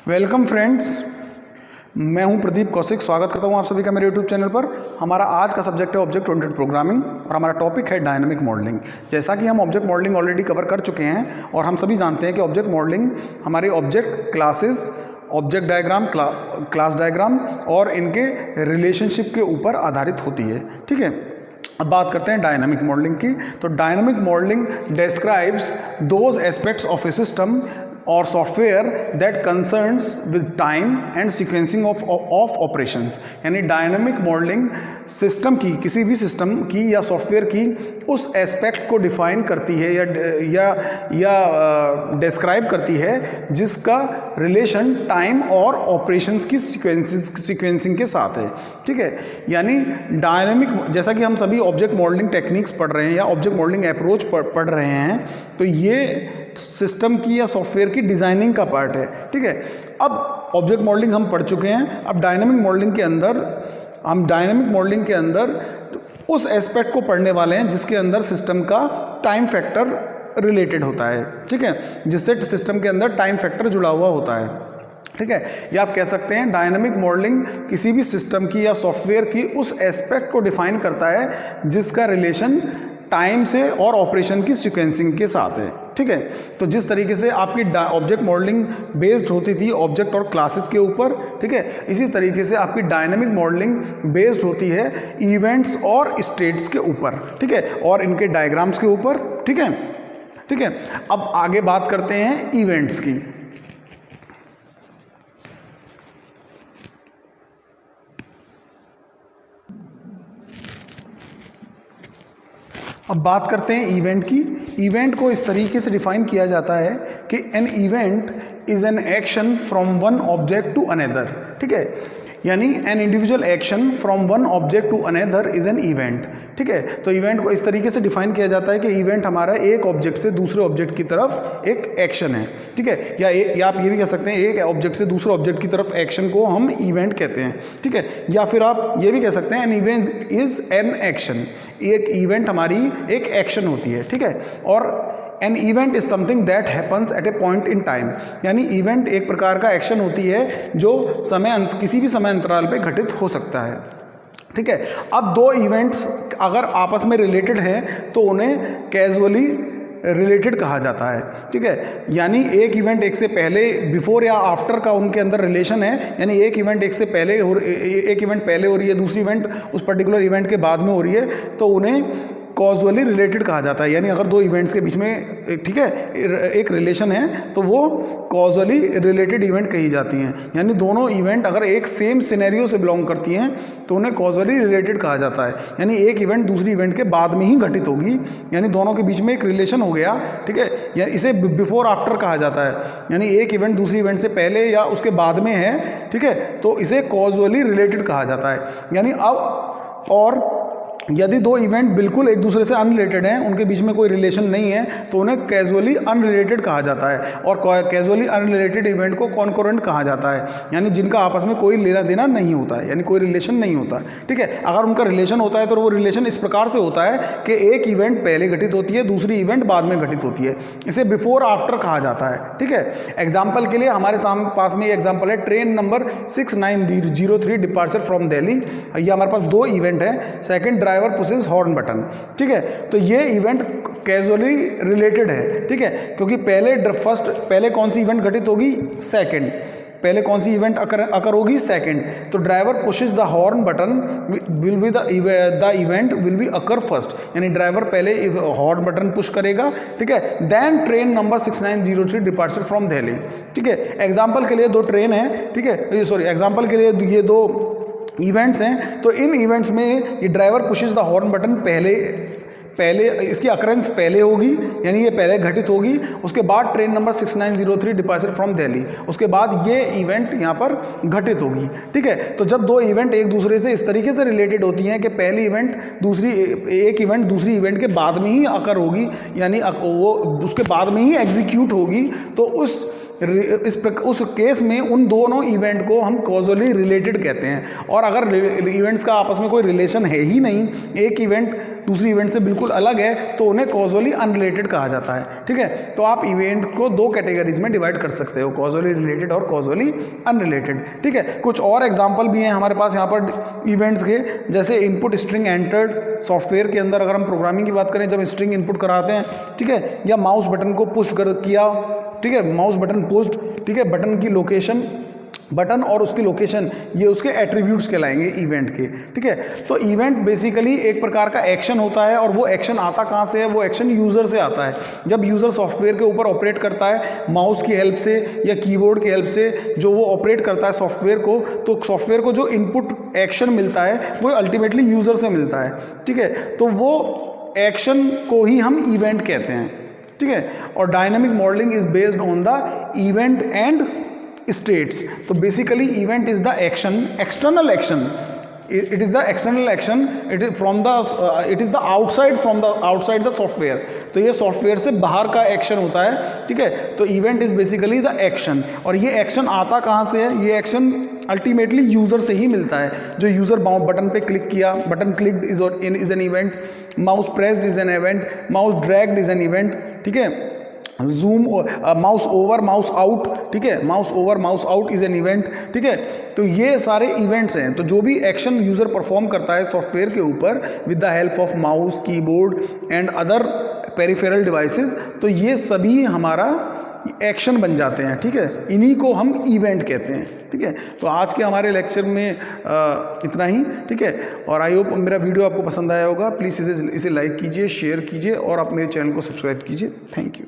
Welcome friends, मैं हूं प्रदीप कौशिक। स्वागत करता हूं आप सभी का मेरे यूट्यूब चैनल पर। हमारा आज का सब्जेक्ट है ऑब्जेक्ट ओरिएंटेड प्रोग्रामिंग और हमारा टॉपिक है डायनामिक मॉडलिंग। जैसा कि हम ऑब्जेक्ट मॉडलिंग ऑलरेडी कवर कर चुके हैं और हम सभी जानते हैं कि ऑब्जेक्ट मॉडलिंग हमारे object classes, object diagram, class diagram और इनके रिलेशनशिप के ऊपर आधारित होती है। ठीक है, अब बात करते हैं डायनामिक मॉडलिंग की। तो dynamic modelling describes those aspects of a system और software that concerns with time and sequencing of operations. यानी डायनामिक मॉडलिंग सिस्टम की, किसी भी सिस्टम की या सॉफ्टवेयर की उस एस्पेक्ट को डिफाइन करती है या डिस्क्राइब करती है जिसका रिलेशन टाइम और ऑपरेशंस की सीक्वेंसिंग के साथ है। ठीक है, यानी डायनामिक, जैसा कि हम सभी ऑब्जेक्ट मॉडलिंग टेक्निक्स पढ़ रहे हैं या ऑब्जेक्ट मॉडलिंग अप्रोच पढ़ रहे हैं, तो ये सिस्टम की या सॉफ्टवेयर की डिज़ाइनिंग का पार्ट है। ठीक है, अब ऑब्जेक्ट मॉडलिंग हम पढ़ चुके हैं। अब डायनामिक मॉडलिंग के अंदर उस एस्पेक्ट को पढ़ने वाले हैं जिसके अंदर सिस्टम का टाइम फैक्टर रिलेटेड होता है। ठीक है, जिससे सिस्टम के अंदर टाइम फैक्टर जुड़ा हुआ होता है। ठीक है, या आप कह सकते हैं डायनामिक मॉडलिंग किसी भी सिस्टम की या सॉफ्टवेयर की उस एस्पेक्ट को डिफाइन करता है जिसका रिलेशन टाइम से और ऑपरेशन की सीक्वेंसिंग के साथ है। ठीक है, तो जिस तरीके से आपकी ऑब्जेक्ट मॉडलिंग बेस्ड होती थी ऑब्जेक्ट और क्लासेस के ऊपर, ठीक है, इसी तरीके से आपकी डायनामिक मॉडलिंग बेस्ड होती है इवेंट्स और स्टेट्स के ऊपर। ठीक है, और इनके डायग्राम्स के ऊपर। ठीक है, ठीक है, अब आगे बात करते हैं इवेंट्स की। अब बात करते हैं इवेंट की। इवेंट को इस तरीके से डिफाइन किया जाता है कि an event is an action from one object to another. ठीक है, यानी an individual action from one object to another is an event. ठीक है, तो इवेंट को इस तरीके से डिफाइन किया जाता है कि इवेंट हमारा एक ऑब्जेक्ट से दूसरे ऑब्जेक्ट की तरफ एक एक्शन है। ठीक है, या आप ये भी कह सकते हैं एक ऑब्जेक्ट से दूसरे ऑब्जेक्ट की तरफ एक्शन को हम इवेंट कहते हैं। ठीक है, या फिर आप ये भी कह सकते हैं N event is an action. एक इवेंट हमारी एक एक्शन होती है। ठीक है, और N event is something that happens at A point in time. यानी इवेंट एक प्रकार का एक्शन होती है जो किसी भी समय अंतराल पे घटित हो सकता है। ठीक है, अब दो इवेंट्स अगर आपस में रिलेटेड हैं तो उन्हें कैजुअली रिलेटेड कहा जाता है। ठीक है, यानी एक इवेंट एक से पहले, बिफोर या आफ्टर का उनके अंदर रिलेशन है। यानी एक इवेंट एक इवेंट पहले हो रही है, दूसरी इवेंट उस पर्टिकुलर इवेंट के बाद में हो रही है, तो उन्हें कॉजुअली रिलेटेड कहा जाता है। यानी अगर दो इवेंट्स के बीच में, ठीक है, एक रिलेशन है तो वो कॉजुअली रिलेटेड इवेंट कही जाती हैं। यानी दोनों इवेंट अगर एक सेम सिनेरियो से बिलोंग करती हैं तो उन्हें कॉजुअली रिलेटेड कहा जाता है। यानी एक इवेंट दूसरी इवेंट के बाद में ही घटित होगी, यानी दोनों के बीच में एक रिलेशन हो गया। ठीक है, या इसे बिफोर आफ्टर कहा जाता है। यानी एक इवेंट दूसरी इवेंट से पहले या उसके बाद में है, ठीक है, तो इसे कॉजुअली रिलेटेड कहा जाता है। यानी अब और यदि दो इवेंट बिल्कुल एक दूसरे से अनरिलेटेड हैं, उनके बीच में कोई रिलेशन नहीं है, तो उन्हें कैजुअली अनरिलेटेड कहा जाता है। और कैजुअली अनरिलेटेड इवेंट को कॉन्करेंट कहा जाता है, यानी जिनका आपस में कोई लेना देना नहीं होता है, यानी कोई रिलेशन नहीं होता। ठीक है, अगर उनका रिलेशन होता है तो वो रिलेशन इस प्रकार से होता है कि एक इवेंट पहले घटित होती है, दूसरी इवेंट बाद में घटित होती है। इसे बिफोर आफ्टर कहा जाता है। ठीक है, एग्जाम्पल के लिए हमारे पास में एग्जाम्पल है train number 6903 departure from Delhi. ये हमारे पास दो इवेंट है, second driver pushes horn button. ठीक है, तो ये इवेंट कैजुअली रिलेटेड है। ठीक है, क्योंकि पहले कौन सी इवेंट घटित होगी? सेकंड। पहले कौन सी इवेंट अकर होगी? सेकंड। तो driver pushes the horn button will be the event will be occur first. यानी ड्राइवर पहले हॉर्न बटन पुश करेगा। ठीक है, then train number 6903 departure from Delhi. ठीक है, एग्जाम्पल के लिए दो ट्रेन है। ठीक है, सॉरी, एग्जाम्पल के लिए ये दो इवेंट्स हैं। तो इन इवेंट्स में ये driver pushes the horn button पहले इसकी अकरेंस पहले होगी, यानी ये पहले घटित होगी। उसके बाद train number 6903 departure from Delhi, उसके बाद ये इवेंट यहाँ पर घटित होगी। ठीक है, तो जब दो इवेंट एक दूसरे से इस तरीके से रिलेटेड होती हैं कि पहली इवेंट एक इवेंट दूसरी इवेंट के बाद में ही अकर होगी, यानी वो उसके बाद में ही एग्जीक्यूट होगी, तो उस केस में उन दोनों इवेंट को हम कॉजली रिलेटेड कहते हैं। और अगर इवेंट्स का आपस में कोई रिलेशन है ही नहीं, एक इवेंट दूसरी इवेंट से बिल्कुल अलग है, तो उन्हें कॉजली अनरिलेटेड कहा जाता है। ठीक है, तो आप इवेंट को दो कैटेगरीज में डिवाइड कर सकते हो, कॉजली रिलेटेड और कॉजली अनरिलेटेड। ठीक है, कुछ और एग्जांपल भी हैं हमारे पास यहाँ पर इवेंट्स के, जैसे इनपुट स्ट्रिंग एंटर्ड सॉफ्टवेयर के अंदर अगर हम प्रोग्रामिंग की बात करें, जब स्ट्रिंग इनपुट कराते हैं, ठीक है, या माउस बटन को पुश कर किया, ठीक है, माउस बटन पुश्ड, ठीक है, बटन की लोकेशन, बटन और उसकी लोकेशन, ये उसके एट्रीब्यूट्स कहलाएंगे इवेंट के। ठीक है, तो इवेंट बेसिकली एक प्रकार का एक्शन होता है, और वो एक्शन आता कहाँ से है? वो एक्शन यूज़र से आता है। जब यूज़र सॉफ्टवेयर के ऊपर ऑपरेट करता है माउस की हेल्प से या कीबोर्ड की हेल्प से, जो वो ऑपरेट करता है सॉफ्टवेयर को, तो सॉफ्टवेयर को जो इनपुट एक्शन मिलता है वो अल्टीमेटली यूज़र से मिलता है। ठीक है, तो वो एक्शन को ही हम इवेंट कहते हैं। ठीक है, और dynamic modelling is based on the event and states. तो basically event is the action, external action, it is the external action, it is from the it is the outside the software। तो ये software से बाहर का action होता है। ठीक है, तो event is basically the action, और ये एक्शन आता कहाँ से है? ये एक्शन अल्टीमेटली यूज़र से ही मिलता है। जो यूज़र बटन पे क्लिक किया, button clicked is an event, mouse pressed is an event, mouse dragged is an event. ठीक है, zoom, mouse over mouse out, ठीक है, mouse over mouse out is an event. ठीक है, तो ये सारे इवेंट्स हैं। तो जो भी एक्शन यूज़र परफॉर्म करता है सॉफ्टवेयर के ऊपर with the help of mouse, keyboard and other peripheral devices, तो ये सभी हमारा एक्शन बन जाते हैं। ठीक है, इन्हीं को हम इवेंट कहते हैं। ठीक है, तो आज के हमारे लेक्चर में इतना ही। ठीक है, और आई होप मेरा वीडियो आपको पसंद आया होगा। प्लीज़ इसे लाइक कीजिए, शेयर कीजिए, और आप मेरे चैनल को सब्सक्राइब कीजिए। Thank you.